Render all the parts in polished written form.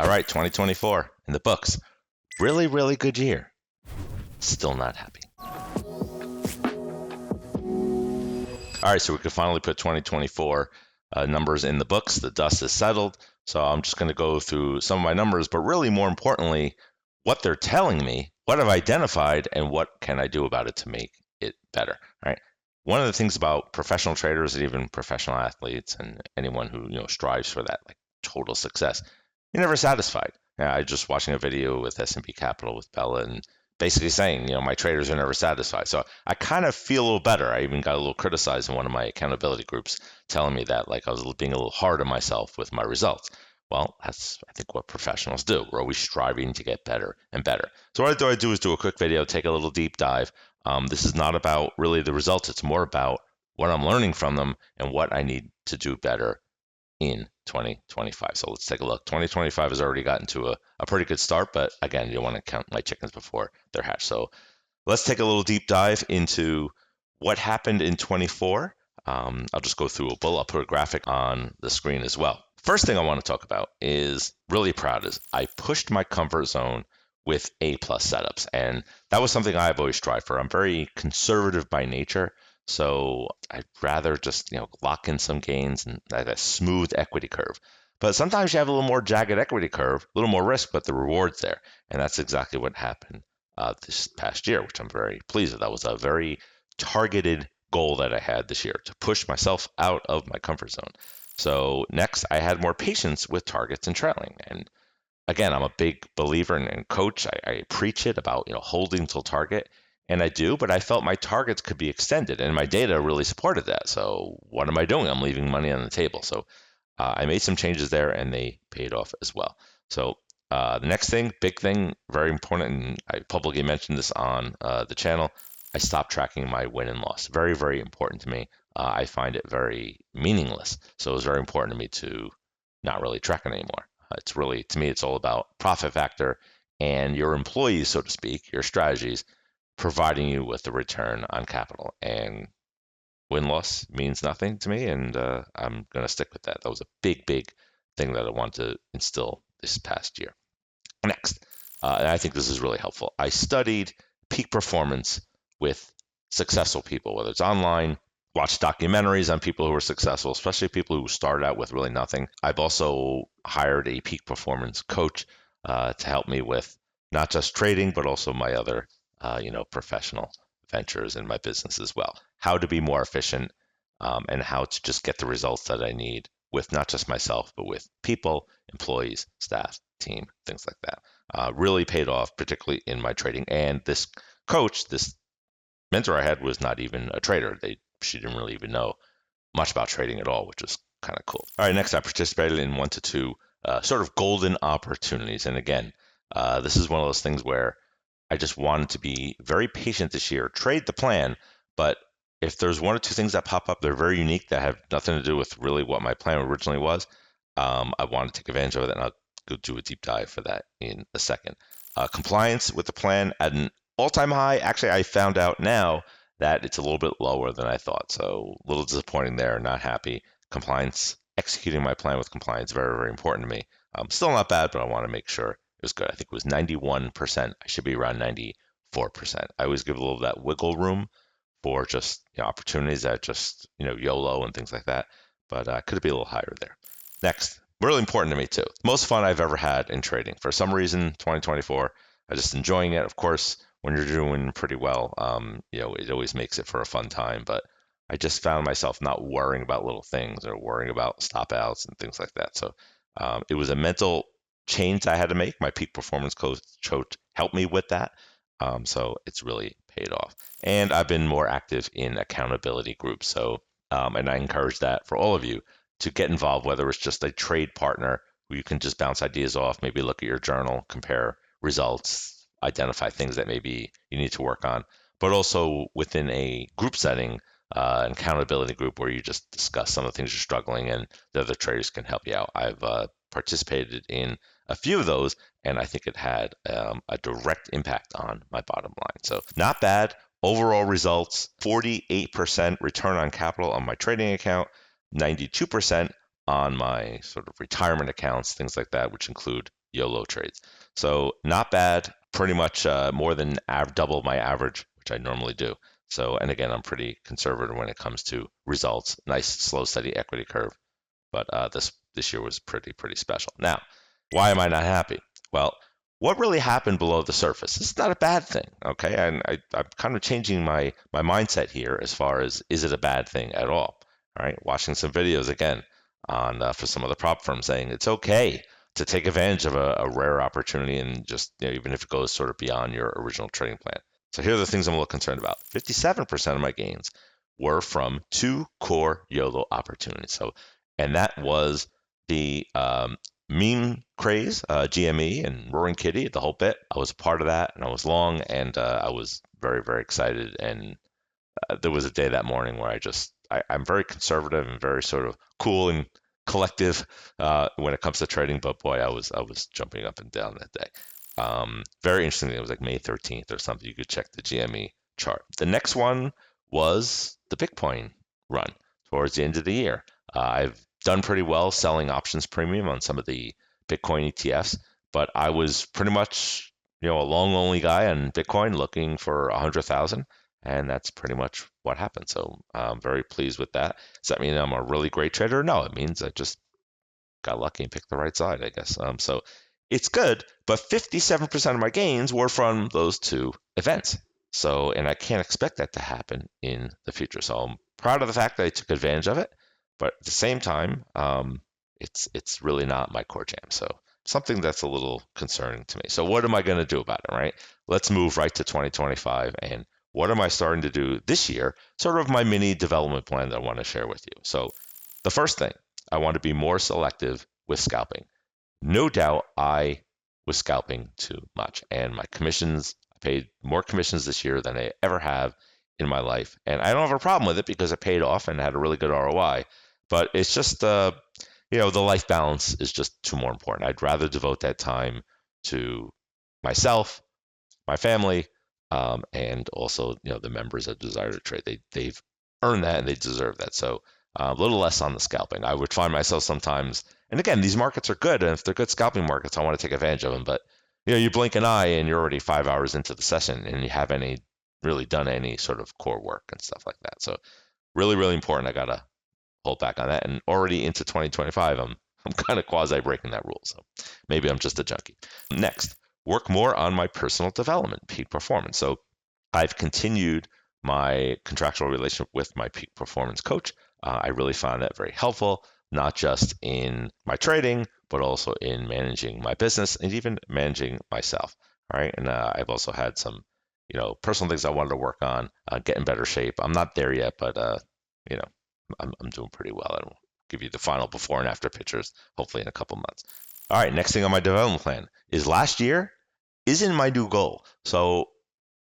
All right, 2024 in the books. Really, really good year. Still not happy. All right, so we could finally put 2024 numbers in the books. The dust is settled. So I'm just going to go through some of my numbers, but really more importantly, what they're telling me, what I've identified, and what can I do about it to make it better. All right. One of the things about professional traders and even professional athletes and anyone who strives for that like total success, you're never satisfied. Yeah, I just watching a video with S&P Capital with Bella and basically saying, my traders are never satisfied. So I kind of feel a little better. I even got a little criticized in one of my accountability groups telling me that like I was being a little hard on myself with my results. Well, that's, I think, what professionals do. We're always striving to get better and better. So what I do is do a quick video, take a little deep dive. This is not about really the results. It's more about what I'm learning from them and what I need to do better in 2025. So let's take a look. 2025 has already gotten to a pretty good start, but again, you don't want to count my chickens before they're hatched. So let's take a little deep dive into what happened in 24. I'll just go through a bullet. I'll put a graphic on the screen as well. First thing I want to talk about is really proud is I pushed my comfort zone with A+ setups. And that was something I've always strived for. I'm very conservative by nature. So I'd rather just lock in some gains and a smooth equity curve. But sometimes you have a little more jagged equity curve, a little more risk, but the reward's there. And that's exactly what happened this past year, which I'm very pleased with. That was a very targeted goal that I had this year to push myself out of my comfort zone. So next, I had more patience with targets and trailing. And again, I'm a big believer and coach. I preach it about holding till target. And I do, but I felt my targets could be extended, and my data really supported that. So what am I doing? I'm leaving money on the table. So I made some changes there, and they paid off as well. So the next thing, big thing, very important, and I publicly mentioned this on the channel, I stopped tracking my win and loss. Very, very important to me. I find it very meaningless. So it was very important to me to not really track it anymore. It's really, to me, it's all about profit factor and your employees, so to speak, your strategies, providing you with the return on capital. And win-loss means nothing to me, and I'm going to stick with that. That was a big, big thing that I wanted to instill this past year. Next, and I think this is really helpful, I studied peak performance with successful people, whether it's online, watch documentaries on people who are successful, especially people who started out with really nothing. I've also hired a peak performance coach to help me with not just trading, but also my other professional ventures in my business as well. How to be more efficient and how to just get the results that I need with not just myself, but with people, employees, staff, team, things like that. Really paid off, particularly in my trading. And this coach, this mentor I had was not even a trader. She didn't really even know much about trading at all, which was kind of cool. All right, next I participated in 1 to 2 sort of golden opportunities. And again, this is one of those things where I just wanted to be very patient this year, trade the plan, but if there's 1 or 2 things that pop up, they're very unique that have nothing to do with really what my plan originally was. I want to take advantage of it, and I'll go do a deep dive for that in a second. Compliance with the plan at an all-time high. Actually, I found out now that it's a little bit lower than I thought, so a little disappointing there, not happy. Compliance, executing my plan with compliance, very, very important to me. Still not bad, but I want to make sure it was good. I think it was 91%. I should be around 94%. I always give a little of that wiggle room for just opportunities that just YOLO and things like that, but could be a little higher there. Next, really important to me too. Most fun I've ever had in trading. For some reason, 2024, I'm just enjoying it. Of course, when you're doing pretty well, it always makes it for a fun time. But I just found myself not worrying about little things or worrying about stop outs and things like that. So it was a mental change I had to make. My peak performance coach helped me with that. So it's really paid off. And I've been more active in accountability groups. So, and I encourage that for all of you to get involved, whether it's just a trade partner where you can just bounce ideas off, maybe look at your journal, compare results, identify things that maybe you need to work on, but also within a group setting, an accountability group where you just discuss some of the things you're struggling and the other traders can help you out. I've participated in a few of those, and I think it had a direct impact on my bottom line. So not bad. Overall results, 48% return on capital on my trading account, 92% on my sort of retirement accounts, things like that, which include YOLO trades. So not bad, pretty much more than double my average, which I normally do. So, and again, I'm pretty conservative when it comes to results. Nice, slow, steady equity curve. But this year was pretty special. Now, why am I not happy? Well, what really happened below the surface? It's not a bad thing, okay? And I'm kind of changing my mindset here as far as is it a bad thing at all? All right, watching some videos again on for some of the prop firms saying it's okay to take advantage of a rare opportunity and just even if it goes sort of beyond your original trading plan. So here are the things I'm a little concerned about. 57% of my gains were from two core YOLO opportunities. So, and that was the meme craze, GME and Roaring Kitty, the whole bit. I was a part of that, and I was long, and I was very excited. And there was a day that morning where I'm very conservative and very sort of cool and collective when it comes to trading. But boy, I was jumping up and down that day. Very interesting. It was like May 13th or something. You could check the GME chart. The next one was the Bitcoin run towards the end of the year. I've done pretty well selling options premium on some of the Bitcoin ETFs, but I was pretty much a long only guy on Bitcoin looking for 100,000, and that's pretty much what happened. So I'm very pleased with that. Does that mean I'm a really great trader? No, it means I just got lucky and picked the right side, I guess. So it's good, but 57% of my gains were from those two events. So, and I can't expect that to happen in the future. So I'm proud of the fact that I took advantage of it, but at the same time, it's really not my core jam. So something that's a little concerning to me. So what am I going to do about it, right? Let's move right to 2025 and what am I starting to do this year? Sort of my mini development plan that I want to share with you. So the first thing, I want to be more selective with scalping. No doubt I was scalping too much, and my commissions, I paid more commissions this year than I ever have in my life. And I don't have a problem with it because it paid off and had a really good ROI. But it's just, the life balance is just too more important. I'd rather devote that time to myself, my family, and also the members of Desire to Trade. They've earned that and they deserve that. So a little less on the scalping. I would find myself sometimes, and again, these markets are good, and if they're good scalping markets, I want to take advantage of them. But you blink an eye and you're already 5 hours into the session, and you haven't really done any sort of core work and stuff like that. So really important. I gotta hold back on that. And already into 2025, I'm kind of quasi breaking that rule. So maybe I'm just a junkie. Next, work more on my personal development, peak performance. So I've continued my contractual relationship with my peak performance coach. I really found that very helpful, not just in my trading, but also in managing my business and even managing myself. All right. And I've also had some, personal things I wanted to work on, get in better shape. I'm not there yet, but, I'm doing pretty well. I'll give you the final before and after pictures, hopefully in a couple months. All right. Next thing on my development plan is last year isn't my new goal. So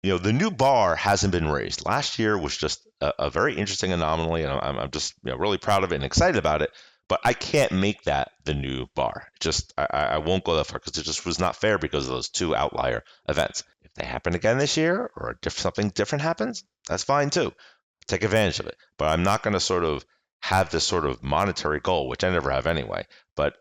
the new bar hasn't been raised. Last year was just a very interesting anomaly, and I'm just really proud of it and excited about it. But I can't make that the new bar. Just I won't go that far because it just was not fair because of those two outlier events. If they happen again this year or something different happens, that's fine too. Take advantage of it. But I'm not going to sort of have this sort of monetary goal, which I never have anyway, but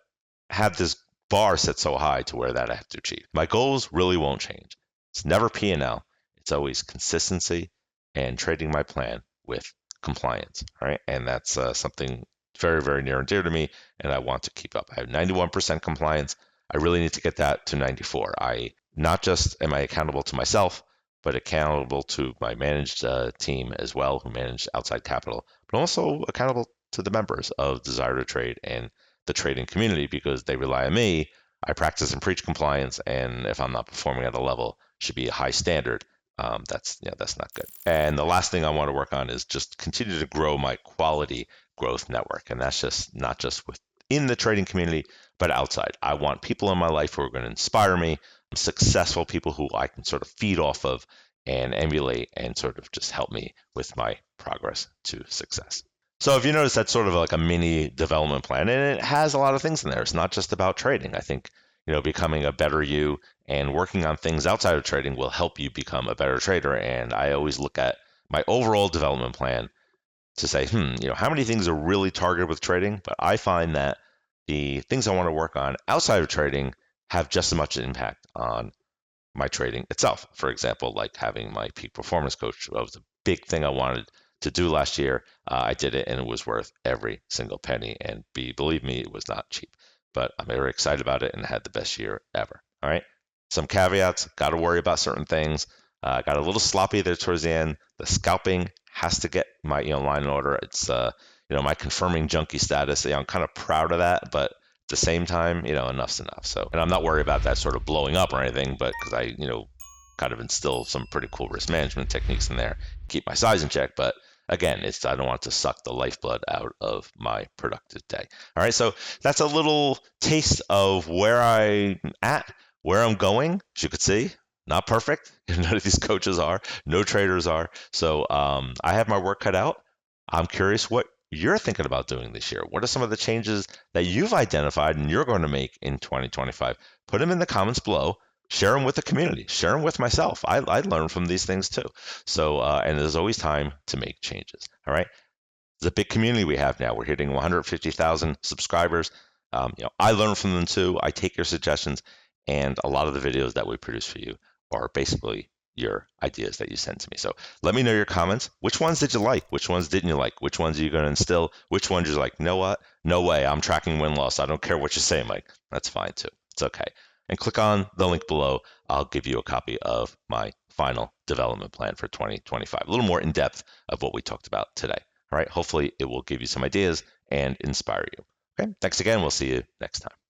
have this bar set so high to where that I have to achieve. My goals really won't change. It's never P&L. It's always consistency and trading my plan with compliance, right? And that's something very near and dear to me, and I want to keep up. I have 91% compliance. I really need to get that to 94. I not just am I accountable to myself, but accountable to my managed team as well, who manage outside capital, but also accountable to the members of Desire to Trade and the trading community because they rely on me. I practice and preach compliance, and if I'm not performing at a level, should be a high standard. That's not good. And the last thing I want to work on is just continue to grow my quality growth network, and that's just not just within the trading community, but outside. I want people in my life who are going to inspire me, successful people who I can sort of feed off of and emulate and sort of just help me with my progress to success. So if you notice, that's sort of like a mini development plan, and it has a lot of things in there. It's not just about trading. I think, becoming a better you and working on things outside of trading will help you become a better trader. And I always look at my overall development plan to say, how many things are really targeted with trading? But I find that the things I want to work on outside of trading have just as much impact on my trading itself. For example, like having my peak performance coach, that was a big thing I wanted to do last year. I did it and it was worth every single penny. And believe me, it was not cheap, but I'm very excited about it and had the best year ever. All right. Some caveats, got to worry about certain things. Got a little sloppy there towards the end. The scalping has to get my line in order. It's my confirming junkie status. I'm kind of proud of that, but at the same time, enough's enough. So, and I'm not worried about that sort of blowing up or anything, but because I, kind of instill some pretty cool risk management techniques in there, keep my size in check. But again, I don't want to suck the lifeblood out of my productive day. All right, so that's a little taste of where I'm at, where I'm going. As you could see, not perfect. None of these coaches are. No traders are. So I have my work cut out. I'm curious what you're thinking about doing this year. What are some of the changes that you've identified and you're going to make in 2025? Put them in the comments below. Share them with the community. Share them with myself. I learn from these things too. So, and there's always time to make changes. All right. It's a big community we have now. We're hitting 150,000 subscribers. I learn from them too. I take your suggestions, and a lot of the videos that we produce for you are basically your ideas that you send to me. So let me know your comments. Which ones did you like? Which ones didn't you like? Which ones are you going to instill? Which ones you're like, you know what? No way. I'm tracking win-loss. I don't care what you say, Mike. That's fine too. It's okay. And click on the link below. I'll give you a copy of my final development plan for 2025. A little more in depth of what we talked about today. All right. Hopefully it will give you some ideas and inspire you. Okay. Thanks again. We'll see you next time.